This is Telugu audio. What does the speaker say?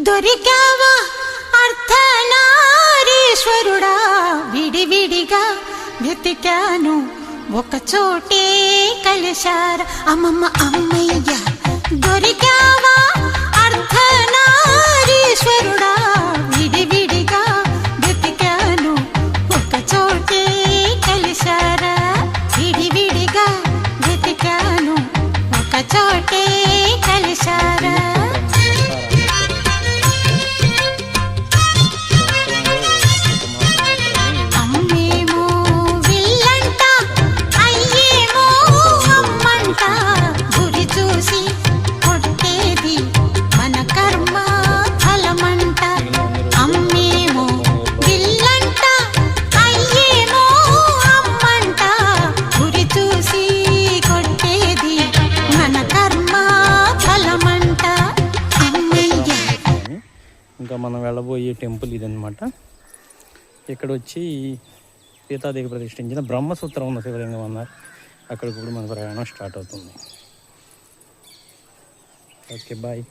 దొరికావా అర్ధనారీశ్వరుడా, విడివిడిగా వెతికాను ఒక చోటే కలిశారా. అమ్మమ్మ అమ్మయ్య దొరికావా అర్ధనారీశ్వరుడా, విడివిడిగా వెతికాను ఒక చోటే కలిశారా. విడివిడిగా వెతికాను ఒక చోటే కలిశారా. ఇంకా మనం వెళ్ళబోయే టెంపుల్ ఇదన్నమాట. ఇక్కడ వచ్చి సీతాదేవి ప్రతిష్ఠించిన బ్రహ్మసూత్రం ఉన్న శివలింగం అన్నారు. అక్కడికి ఇప్పుడు మన ప్రయాణం స్టార్ట్ అవుతుంది. Okay bye.